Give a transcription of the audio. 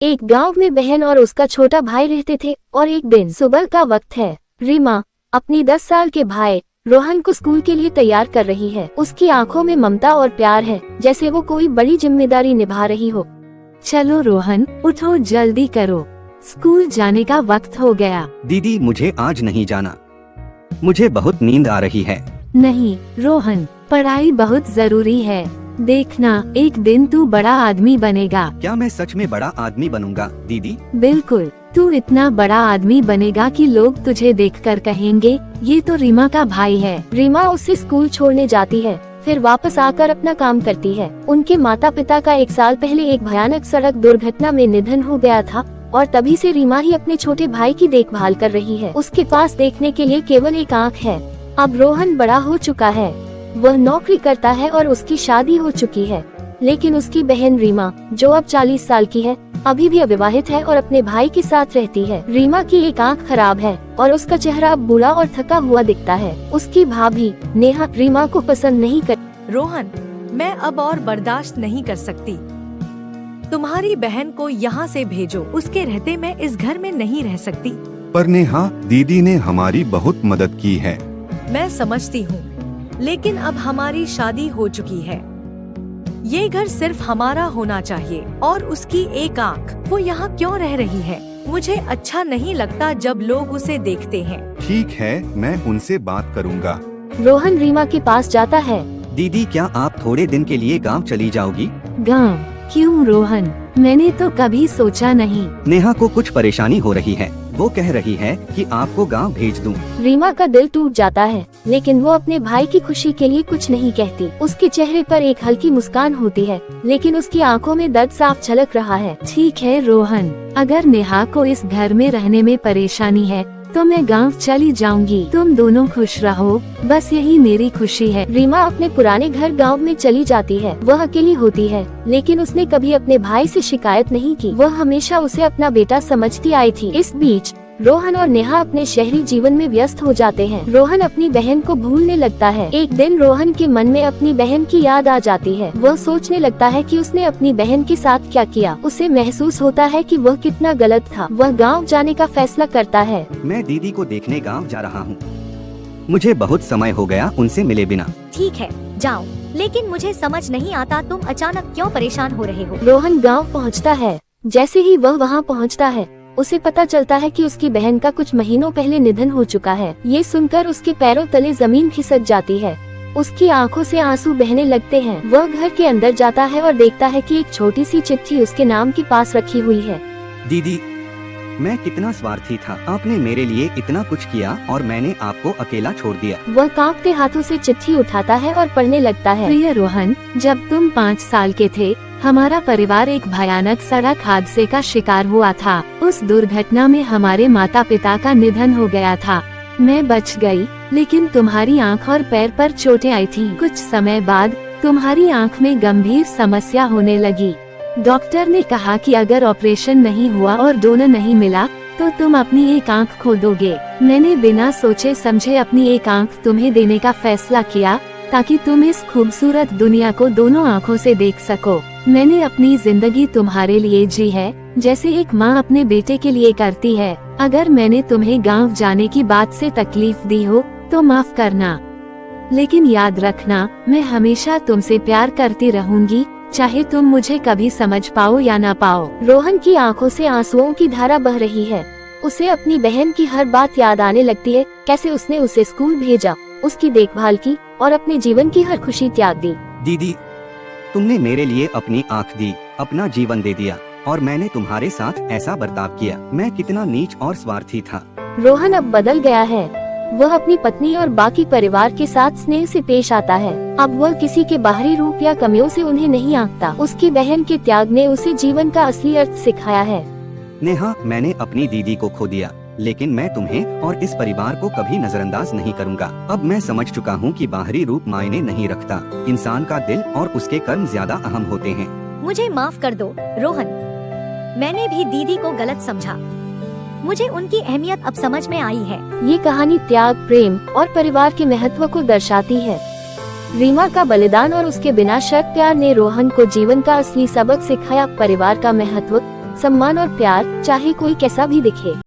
एक गांव में बहन और उसका छोटा भाई रहते थे और एक दिन सुबह का वक्त है। रीमा अपनी 10 साल के भाई रोहन को स्कूल के लिए तैयार कर रही है। उसकी आंखों में ममता और प्यार है, जैसे वो कोई बड़ी जिम्मेदारी निभा रही हो। चलो रोहन, उठो, जल्दी करो, स्कूल जाने का वक्त हो गया। दीदी मुझे आज नहीं जाना, मुझे बहुत नींद आ रही है। नहीं रोहन, पढ़ाई बहुत जरूरी है। देखना, एक दिन तू बड़ा आदमी बनेगा। क्या मैं सच में बड़ा आदमी बनूंगा दीदी? बिल्कुल, तू इतना बड़ा आदमी बनेगा कि लोग तुझे देखकर कहेंगे ये तो रीमा का भाई है। रीमा उसे स्कूल छोड़ने जाती है, फिर वापस आकर अपना काम करती है। उनके माता पिता का 1 साल पहले एक भयानक सड़क दुर्घटना में निधन हो गया था और तभी से रीमा ही अपने छोटे भाई की देखभाल कर रही है। उसके पास देखने के लिए केवल एक आँख है। अब रोहन बड़ा हो चुका है, वह नौकरी करता है और उसकी शादी हो चुकी है, लेकिन उसकी बहन रीमा जो अब 40 साल की है अभी भी अविवाहित है और अपने भाई के साथ रहती है। रीमा की एक आंख खराब है और उसका चेहरा अब बूढ़ा और थका हुआ दिखता है। उसकी भाभी नेहा रीमा को पसंद नहीं कर। रोहन, मैं अब और बर्दाश्त नहीं कर सकती। तुम्हारी बहन को यहाँ से भेजो, उसके रहते मैं इस घर में नहीं रह सकती। पर नेहा, दीदी ने हमारी बहुत मदद की है। मैं समझती हूँ, लेकिन अब हमारी शादी हो चुकी है। ये घर सिर्फ हमारा होना चाहिए और उसकी एक आँख, वो यहाँ क्यों रह रही है? मुझे अच्छा नहीं लगता जब लोग उसे देखते हैं। ठीक है, मैं उनसे बात करूँगा। रोहन रीमा के पास जाता है। दीदी क्या आप थोड़े दिन के लिए गांव चली जाओगी? गांव? क्यों रोहन, मैंने तो कभी सोचा नहीं। नेहा को कुछ परेशानी हो रही है, वो कह रही है कि आपको गांव भेज दूं। रीमा का दिल टूट जाता है, लेकिन वो अपने भाई की खुशी के लिए कुछ नहीं कहती। उसके चेहरे पर एक हल्की मुस्कान होती है, लेकिन उसकी आंखों में दर्द साफ झलक रहा है। ठीक है रोहन, अगर नेहा को इस घर में रहने में परेशानी है तो मैं गांव चली जाऊंगी। तुम दोनों खुश रहो, बस यही मेरी खुशी है। रीमा अपने पुराने घर गांव में चली जाती है। वह अकेली होती है, लेकिन उसने कभी अपने भाई से शिकायत नहीं की। वह हमेशा उसे अपना बेटा समझती आई थी। इस बीच रोहन और नेहा अपने शहरी जीवन में व्यस्त हो जाते हैं। रोहन अपनी बहन को भूलने लगता है। एक दिन रोहन के मन में अपनी बहन की याद आ जाती है। वह सोचने लगता है कि उसने अपनी बहन के साथ क्या किया। उसे महसूस होता है कि वह कितना गलत था। वह गांव जाने का फैसला करता है। मैं दीदी को देखने गांव जा रहा हूँ, मुझे बहुत समय हो गया उनसे मिले बिना। ठीक है, जाओ, लेकिन मुझे समझ नहीं आता तुम अचानक क्यों परेशान हो रहे हो। रोहन गाँव पहुँचता है। जैसे ही वह वहाँ पहुँचता है, उसे पता चलता है कि उसकी बहन का कुछ महीनों पहले निधन हो चुका है। ये सुनकर उसके पैरों तले जमीन खिसक जाती है। उसकी आंखों से आंसू बहने लगते हैं। वह घर के अंदर जाता है और देखता है कि एक छोटी सी चिट्ठी उसके नाम के पास रखी हुई है। दीदी, मैं कितना स्वार्थी था, आपने मेरे लिए इतना कुछ किया और मैंने आपको अकेला छोड़ दिया। वह कांपते हाथों से चिट्ठी उठाता है और पढ़ने लगता है। प्रिय रोहन, जब तुम 5 साल के थे, हमारा परिवार एक भयानक सड़क हादसे का शिकार हुआ था। उस दुर्घटना में हमारे माता पिता का निधन हो गया था। मैं बच गई, लेकिन तुम्हारी आंख और पैर पर चोटें आई थीं। कुछ समय बाद तुम्हारी आंख में गंभीर समस्या होने लगी। डॉक्टर ने कहा कि अगर ऑपरेशन नहीं हुआ और डोनर नहीं मिला तो तुम अपनी एक आंख खो दोगे। मैंने बिना सोचे समझे अपनी एक आंख तुम्हें देने का फैसला किया, ताकि तुम इस खूबसूरत दुनिया को दोनों आँखों से देख सको। मैंने अपनी जिंदगी तुम्हारे लिए जी है, जैसे एक माँ अपने बेटे के लिए करती है। अगर मैंने तुम्हें गांव जाने की बात से तकलीफ दी हो तो माफ करना, लेकिन याद रखना, मैं हमेशा तुमसे प्यार करती रहूंगी, चाहे तुम मुझे कभी समझ पाओ या ना पाओ। रोहन की आंखों से आंसुओं की धारा बह रही है। उसे अपनी बहन की हर बात याद आने लगती है, कैसे उसने उसे स्कूल भेजा, उसकी देखभाल की और अपने जीवन की हर खुशी त्याग दी। दीदी, तुमने मेरे लिए अपनी आँख दी, अपना जीवन दे दिया और मैंने तुम्हारे साथ ऐसा बर्ताव किया। मैं कितना नीच और स्वार्थी था। रोहन अब बदल गया है। वह अपनी पत्नी और बाकी परिवार के साथ स्नेह से पेश आता है। अब वह किसी के बाहरी रूप या कमियों से उन्हें नहीं आंकता। उसकी बहन के त्याग ने उसे जीवन का असली अर्थ सिखाया है। नेहा, मैंने अपनी दीदी को खो दिया, लेकिन मैं तुम्हें और इस परिवार को कभी नजरअंदाज नहीं करूंगा। अब मैं समझ चुका हूँ कि बाहरी रूप मायने नहीं रखता, इंसान का दिल और उसके कर्म ज्यादा अहम होते हैं। मुझे माफ कर दो रोहन, मैंने भी दीदी को गलत समझा। मुझे उनकी अहमियत अब समझ में आई है। ये कहानी त्याग, प्रेम और परिवार के महत्व को दर्शाती है। रीमा का बलिदान और उसके बिना शर्त प्यार ने रोहन को जीवन का असली सबक सिखाया। परिवार का महत्व सम्मान और प्यार, चाहे कोई कैसा भी दिखे।